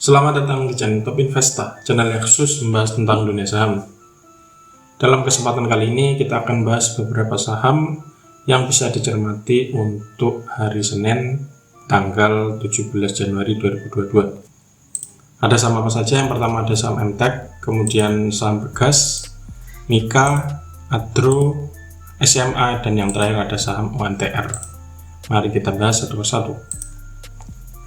Selamat datang di channel Top Investa, channel yang khusus membahas tentang dunia saham. Dalam kesempatan kali ini kita akan bahas beberapa saham yang bisa dicermati untuk hari Senin tanggal 17 Januari 2022. Ada saham apa saja? Yang pertama ada saham MTEK, kemudian saham Begas, Mika, Adro, SMA, dan yang terakhir ada saham ONTR. Mari kita bahas satu persatu.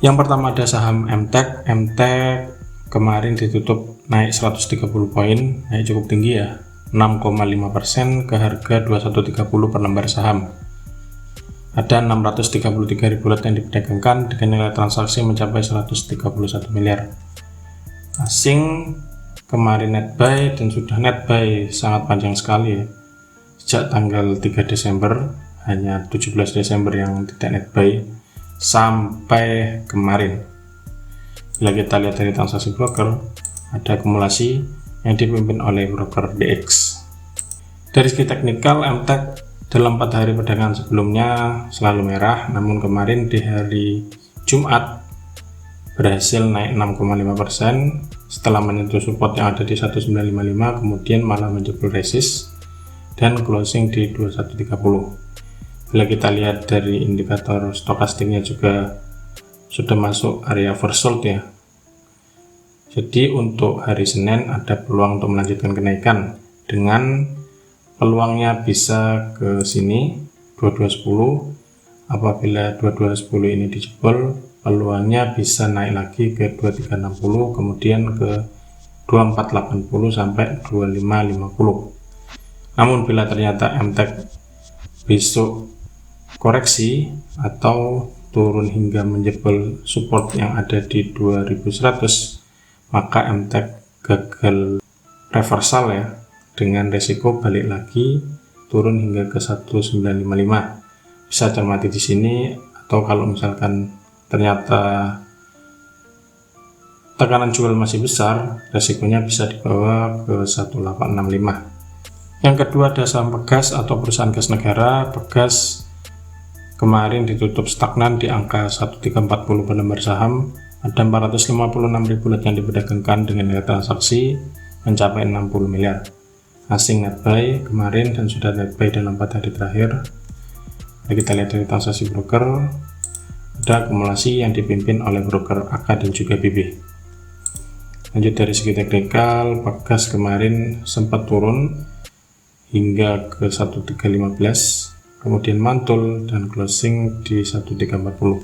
Yang pertama ada saham MTEK. MTEK kemarin ditutup naik 130 poin, naik cukup tinggi ya, 6,5% ke harga 2130 per lembar saham. Ada 633 ribu lot yang diperdagangkan dengan nilai transaksi mencapai 131 miliar. Asing kemarin net buy dan sudah net buy sangat panjang sekali ya. Sejak tanggal 3 Desember, hanya 17 Desember yang tidak net buy sampai kemarin. Bila kita lihat dari transaksi broker, ada akumulasi yang dipimpin oleh broker DX. Dari segi teknikal, MTEK dalam 4 hari perdagangan sebelumnya selalu merah, namun kemarin di hari Jumat berhasil naik 6,5% setelah menyentuh support yang ada di 1955, kemudian malah menjebol resist dan closing di 2130. Bila kita lihat dari indikator stokastiknya juga sudah masuk area oversold ya. Jadi untuk hari Senin ada peluang untuk melanjutkan kenaikan dengan peluangnya bisa ke sini 2210. Apabila 2210 ini dijebol, peluangnya bisa naik lagi ke 2360, kemudian ke 2480 sampai 2550. Namun bila ternyata MTEK besok koreksi atau turun hingga menjebol support yang ada di 2100, maka MTEK gagal reversal ya, dengan resiko balik lagi turun hingga ke 1955. Bisa cermati di sini, atau kalau misalkan ternyata tekanan jual masih besar, resikonya bisa dibawa ke 1865. Yang kedua ada saham Begas atau perusahaan gas negara. Begas kemarin ditutup stagnan di angka 1340 per lembar saham. Ada 456 ribu lot yang diperdagangkan dengan nilai transaksi mencapai 60 miliar. Asing net buy kemarin dan sudah net buy dalam 4 hari terakhir. Nah, kita lihat dari transaksi broker, ada akumulasi yang dipimpin oleh broker AK dan juga BB. Lanjut dari segi teknikal, Begas kemarin sempat turun hingga ke 1315, kemudian mantul dan closing di 1340.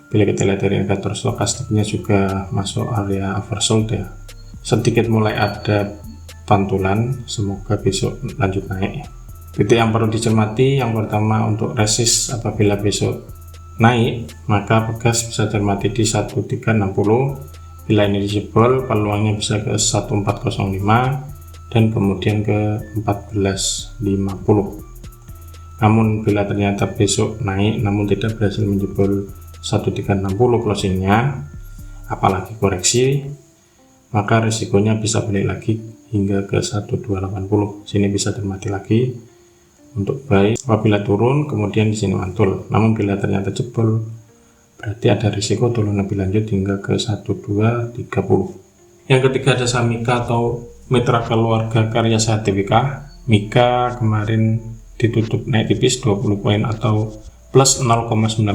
Bila kita lihat dari indikator stokastiknya juga masuk area oversold ya, sedikit mulai ada pantulan, semoga besok lanjut naik. Titik yang perlu dicermati, yang pertama untuk resist, apabila besok naik maka Begas bisa cermati di 1360. Bila ini dijebol, peluangnya bisa ke 1405 dan kemudian ke 1450. Namun bila ternyata besok naik namun tidak berhasil menjebol 1360 closingnya, apalagi koreksi, maka risikonya bisa balik lagi hingga ke 1280. Sini bisa cermati lagi untuk buy. Apabila turun kemudian di sini mantul, namun bila ternyata jebol berarti ada risiko turun lebih lanjut hingga ke 1230. Yang ketiga ada saham Mika atau Mitra Keluarga Karya Sehat Tbk. Mika kemarin ditutup naik tipis 20 poin atau plus 0,9%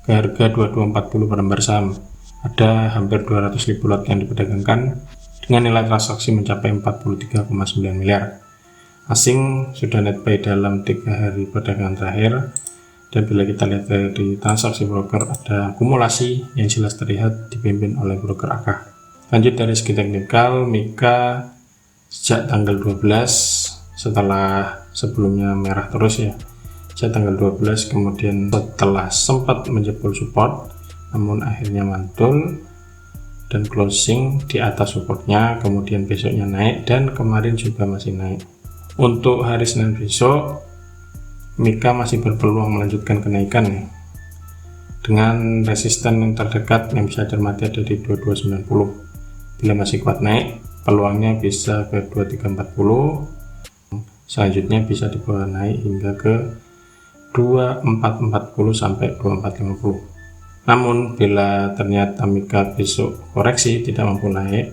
ke harga 2240 per lembar saham. Ada hampir 200 ribu lot yang diperdagangkan dengan nilai transaksi mencapai 43,9 miliar. Asing sudah net buy dalam 3 hari perdagangan terakhir. Dan bila kita lihat dari transaksi broker, ada akumulasi yang jelas terlihat dipimpin oleh broker AK. Lanjut dari segi teknikal, Mika sejak tanggal 12, setelah sebelumnya merah terus ya, sejak tanggal 12 kemudian setelah sempat menjebol support namun akhirnya mantul dan closing di atas supportnya, kemudian besoknya naik dan kemarin juga masih naik. Untuk hari Senin besok Mika masih berpeluang melanjutkan kenaikan ya, dengan resisten yang terdekat yang bisa cermati ada di 2290. Bila masih kuat naik, peluangnya bisa ke 2340, selanjutnya bisa dibawa naik hingga ke 2440 sampai 2450. Namun bila ternyata Mika besok koreksi tidak mampu naik,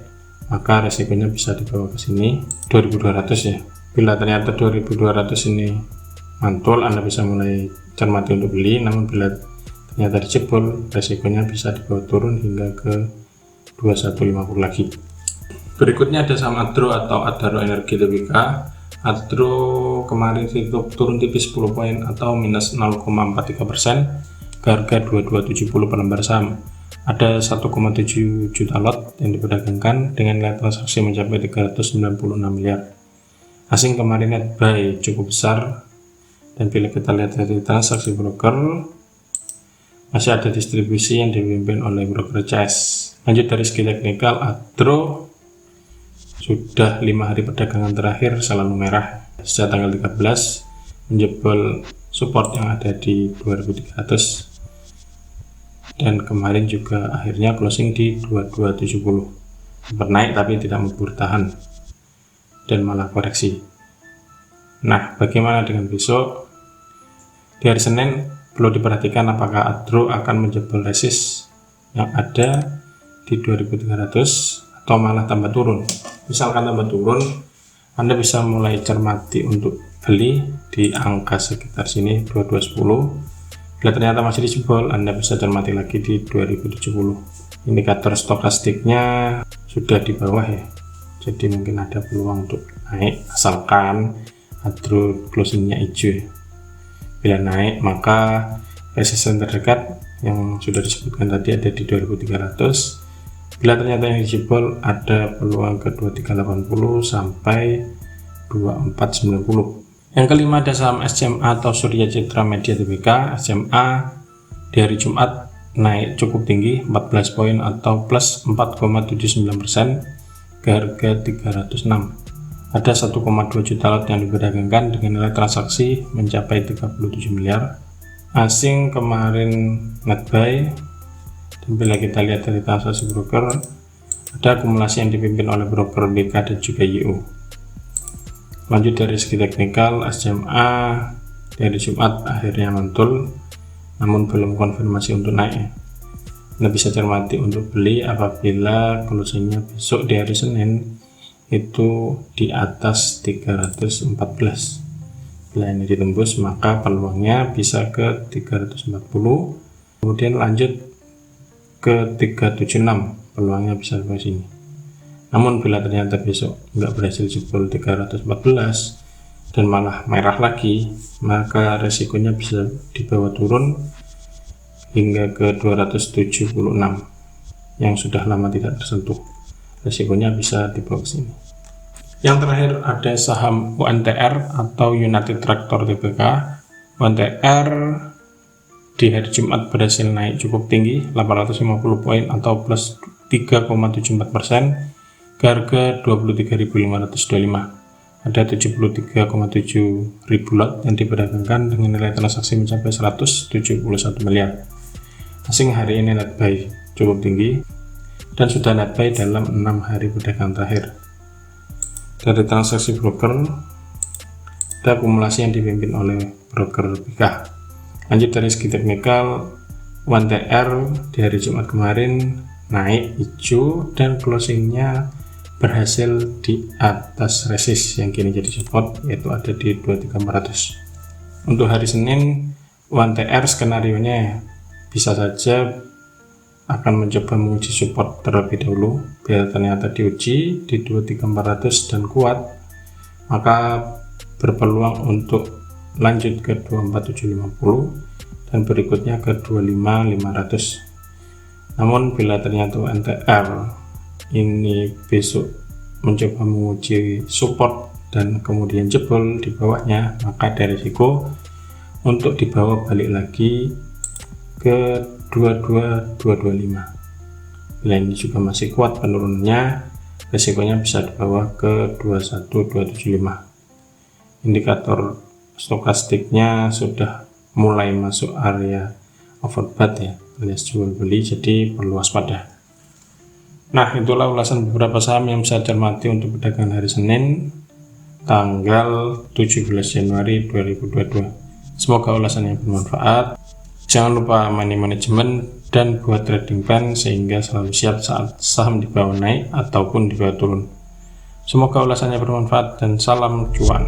maka resikonya bisa dibawa ke sini 2200 ya. Bila ternyata 2200 ini mantul, Anda bisa mulai cermati untuk beli. Namun bila ternyata dijebol, resikonya bisa dibawa turun hingga ke 2150 lagi. Berikutnya ada saham Adro atau Adaro Energi Tbk. Adro kemarin tutup turun tipis 10 poin atau minus 0,43% ke harga 2270 per lembar saham. Ada 1,7 juta lot yang diperdagangkan dengan nilai transaksi mencapai 396 miliar. Asing kemarin net buy cukup besar, dan bila kita lihat dari transaksi broker, masih ada distribusi yang dipimpin oleh broker CS. Lanjut dari segi teknikal, Adro sudah 5 hari perdagangan terakhir selalu merah. Sejak tanggal 13 menjebol support yang ada di 2300, dan kemarin juga akhirnya closing di 2270. Sempat naik tapi tidak mampu bertahan dan malah koreksi. Nah, bagaimana dengan besok? Di hari Senin perlu diperhatikan apakah Adro akan menjebol resist yang ada di 2300 atau malah tambah turun. Misalkan tambah turun, Anda bisa mulai cermati untuk beli di angka sekitar sini 2210. Bila ternyata masih dijebol, Anda bisa cermati lagi di 2070. Indikator stokastiknya sudah di bawah ya, jadi mungkin ada peluang untuk naik asalkan Adro closingnya hijau ya. Bila naik, maka resisten terdekat yang sudah disebutkan tadi ada di 2300. Bila ternyata yang dijebol, ada peluang ke 2380 sampai 2490. Yang kelima ada saham SCMA atau Surya Citra Media Tbk. SCMA di hari Jumat naik cukup tinggi 14 poin atau plus 4,79% ke harga 306. Ada 1,2 juta lot yang diperdagangkan dengan nilai transaksi mencapai 37 miliar. Asing kemarin net buy, dan bila kita lihat dari transaksi broker, ada akumulasi yang dipimpin oleh broker BK dan juga YU. Lanjut dari segi teknikal, SCMA dari Jumat akhirnya mantul, namun belum konfirmasi untuk naik. Anda bisa cermati untuk beli apabila closingnya besok di hari Senin itu di atas 314. Bila ini ditembus, maka peluangnya bisa ke 340, kemudian lanjut ke 376, peluangnya bisa ke sini. Namun bila ternyata besok nggak berhasil jebol 314 dan malah merah lagi, maka resikonya bisa dibawa turun hingga ke 276 yang sudah lama tidak tersentuh. Resikonya bisa dibawa ke sini. Yang terakhir ada saham UNTR atau United Tractor Tbk. UNTR di hari Jumat berhasil naik cukup tinggi 850 poin atau plus 3,74% ke harga 23.525. Ada 73,7 ribu lot yang diperdagangkan dengan nilai transaksi mencapai 171 miliar. Asing hari ini net buy cukup tinggi dan sudah net buy dalam 6 hari perdagangan terakhir. Dari transaksi broker, ada akumulasi yang dipimpin oleh broker BK. Lanjut dari segi teknikal, UNTR di hari Jumat kemarin naik hijau dan closingnya berhasil di atas resist yang kini jadi support, yaitu ada di 23400. Untuk hari Senin, UNTR skenario nya bisa saja akan mencoba menguji support terlebih dahulu. Bila ternyata diuji di 23400 dan kuat, maka berpeluang untuk lanjut ke 24750 dan berikutnya ke 25500. Namun bila ternyata UNTR ini besok mencoba menguji support dan kemudian jebol di bawahnya, maka ada risiko untuk dibawa balik lagi ke 22225. Bila ini juga masih kuat penurunannya, risikonya bisa dibawa ke 21275. Indikator stokastiknya sudah mulai masuk area overbought ya, alias jual beli, jadi perlu waspada. Nah, itulah ulasan beberapa saham yang bisa cermati untuk perdagangan hari Senin tanggal 17 Januari 2022. Semoga ulasannya bermanfaat. Jangan lupa money management dan buat trading plan sehingga selalu siap saat saham di bawah naik ataupun di bawah turun. Semoga ulasannya bermanfaat dan salam cuan.